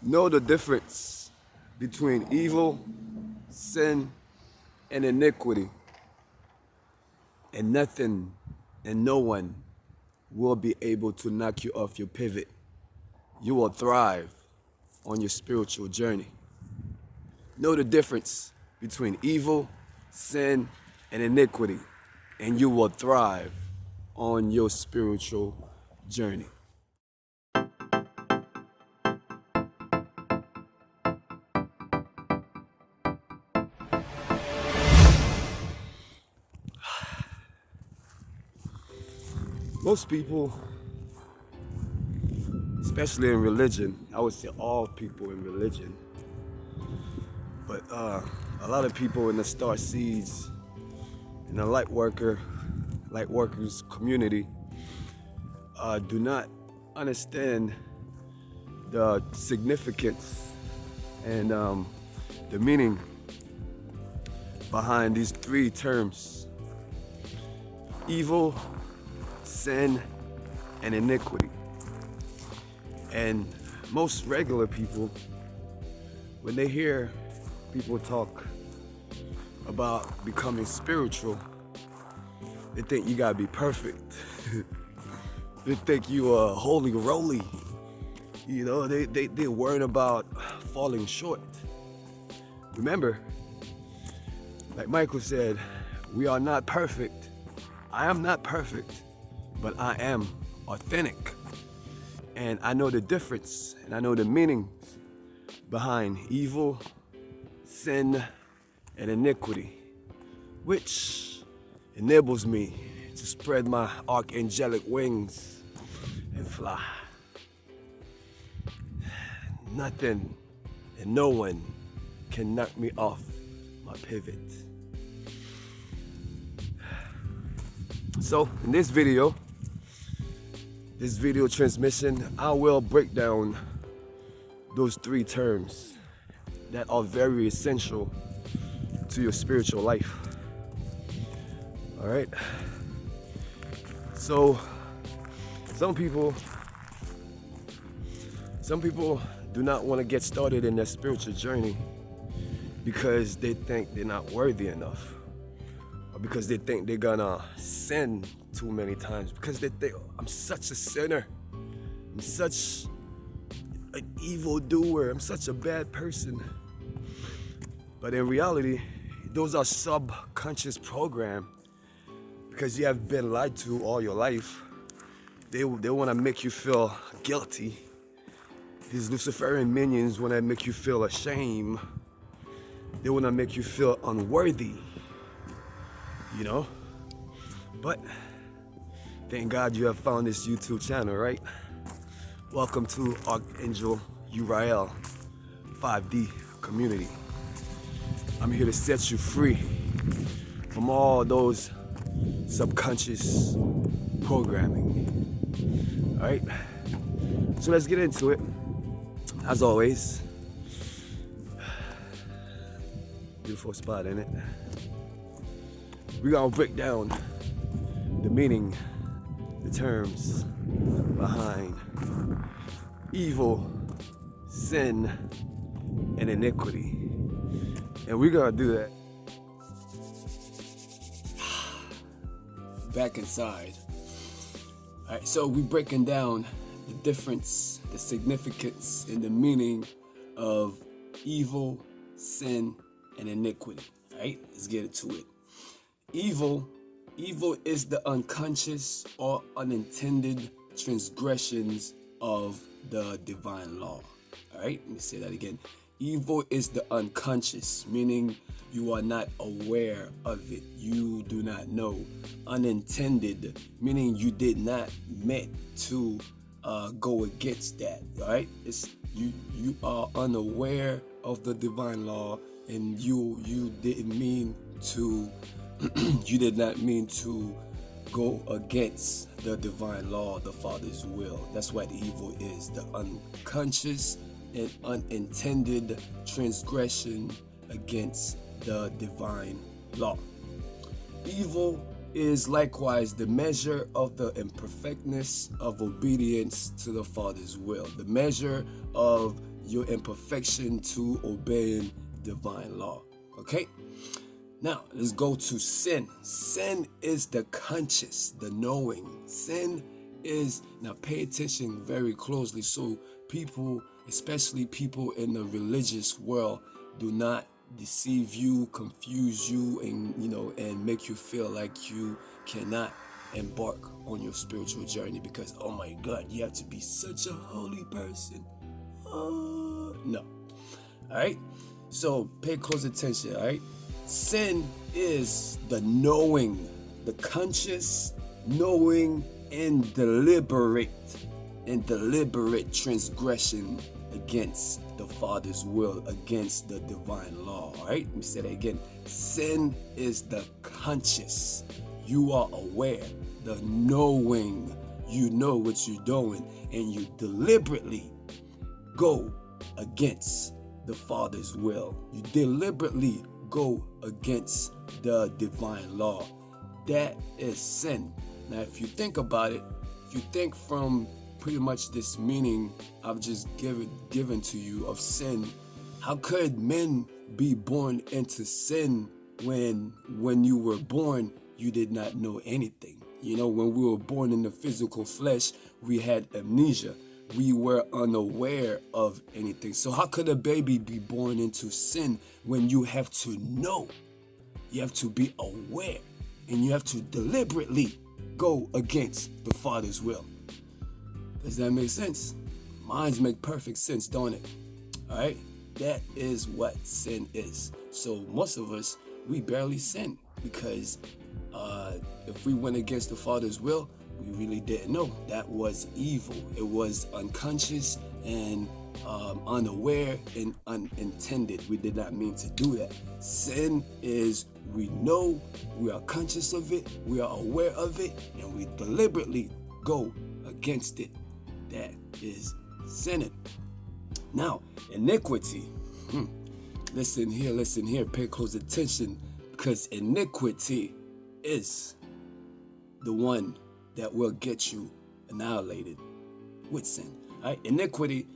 Know the difference between evil, sin, and iniquity, and nothing and no one will be able to knock you off your pivot. You will thrive on your spiritual journey. Know the difference between evil, sin, and iniquity, and you will thrive on your spiritual journey. Most people, especially in religion, I would say all people in religion, but a lot of people in the star seeds, in the light workers community, do not understand the significance and the meaning behind these three terms: evil, sin, and iniquity. And most regular people, when they hear people talk about becoming spiritual, they think you gotta be perfect. They think you are holy roly. You know, they're worried about falling short. Remember, like Michael said, we are not perfect. I am not perfect, but I am authentic. And I know the difference, and I know the meaning behind evil, sin, and iniquity, which enables me to spread my archangelic wings and fly. Nothing and no one can knock me off my pivot. So in this video transmission, I will break down those three terms that are very essential to your spiritual life. All right. So some people do not want to get started in their spiritual journey because they think they're not worthy enough, or because they think they're gonna sin too many times, because they think, I'm such a sinner, I'm such an evil doer, I'm such a bad person. But in reality, those are subconscious programs, because you have been lied to all your life. They want to make you feel guilty. These Luciferian minions want to make you feel ashamed. They want to make you feel unworthy, you know? But thank God you have found this YouTube channel, right? Welcome to Archangel Uriel 5D community. I'm here to set you free from all those subconscious programming. All right? So let's get into it. As always, beautiful spot, in it. We're gonna break down the meaning, the terms behind evil, sin, and iniquity. And we're gonna do that back inside. All right, so we're breaking down the difference, the significance, and the meaning of evil, sin, and iniquity. All right, let's get into it. Evil is the unconscious or unintended transgressions of the divine law. All right, let me say that again. Evil is the unconscious, meaning you are not aware of it. You do not know. Unintended, meaning you did not meant to go against that. All right, it's you are unaware of the divine law, and you didn't mean to. You did not mean to go against the divine law, the Father's will. That's what evil is: the unconscious and unintended transgression against the divine law. Evil is likewise the measure of the imperfectness of obedience to the Father's will, the measure of your imperfection to obeying divine law. Okay? Now, let's go to sin. Sin is the conscious, the knowing. Sin is, now pay attention very closely so people, especially people in the religious world, do not deceive you, confuse you, and make you feel like you cannot embark on your spiritual journey because, oh my God, you have to be such a holy person. No. All right? So pay close attention, all right? Sin is the knowing, the conscious knowing and deliberate transgression against the Father's will, against the divine law. All right, let me say that again. Sin is the conscious. You are aware, the knowing. You know what you're doing, and you deliberately go against the Father's will. You deliberately go against the divine law. That is sin. Now, if you think about it, if you think from pretty much this meaning I've just given to you of sin, how could men be born into sin when you were born, you did not know anything? You know, when we were born in the physical flesh, we had amnesia. We were unaware of anything. So how could a baby be born into sin when you have to know? You have to be aware, and you have to deliberately go against the Father's will. Does that make sense? Minds make perfect sense, don't it? All right? That is what sin is. So most of us, we barely sin because if we went against the Father's will, we really didn't know. That was evil. It was unconscious and unaware and unintended. We did not mean to do that. Sin is we know, we are conscious of it, we are aware of it, and we deliberately go against it. That is sinning. Now, iniquity. Listen here, pay close attention, because iniquity is the one that will get you annihilated with sin. All right? Iniquity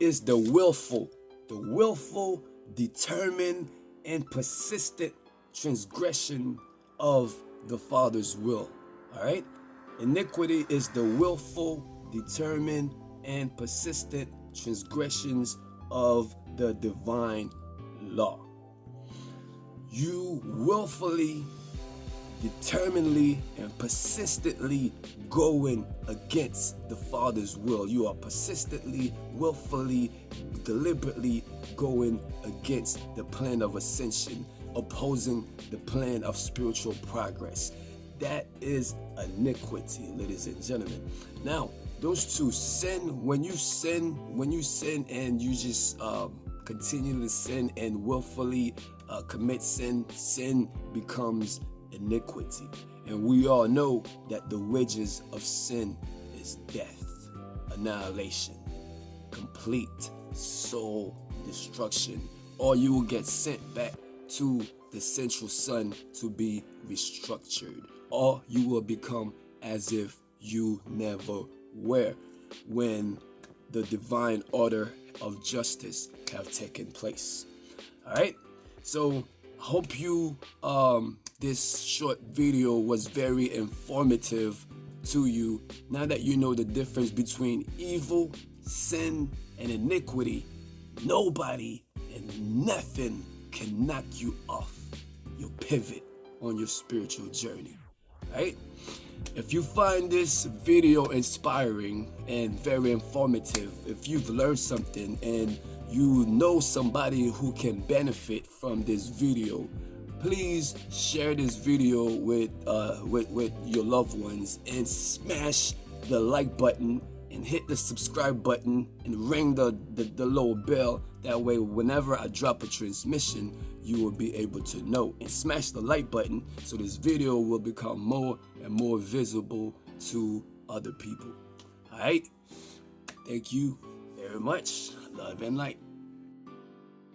is the willful, determined, and persistent transgression of the Father's will. All right? Iniquity is the willful, determined, and persistent transgressions of the divine law. You willfully, determinedly, and persistently going against the Father's will. You are persistently, willfully, deliberately going against the plan of ascension, opposing the plan of spiritual progress. That is iniquity, ladies and gentlemen. Now, those two, sin, when you sin and you just continue to sin and willfully commit sin, sin becomes iniquity. And we all know that the wages of sin is death, annihilation, complete soul destruction, or you will get sent back to the central sun to be restructured, or you will become as if you never were when the divine order of justice have taken place. All right, so I hope you this short video was very informative to you. Now that you know the difference between evil, sin, and iniquity, nobody and nothing can knock you off your pivot on your spiritual journey. Right? If you find this video inspiring and very informative, if you've learned something and you know somebody who can benefit from this video, please share this video with your loved ones and smash the like button and hit the subscribe button and ring the little bell. That way, whenever I drop a transmission, you will be able to know. And smash the like button so this video will become more and more visible to other people. All right? Thank you very much. Love and light.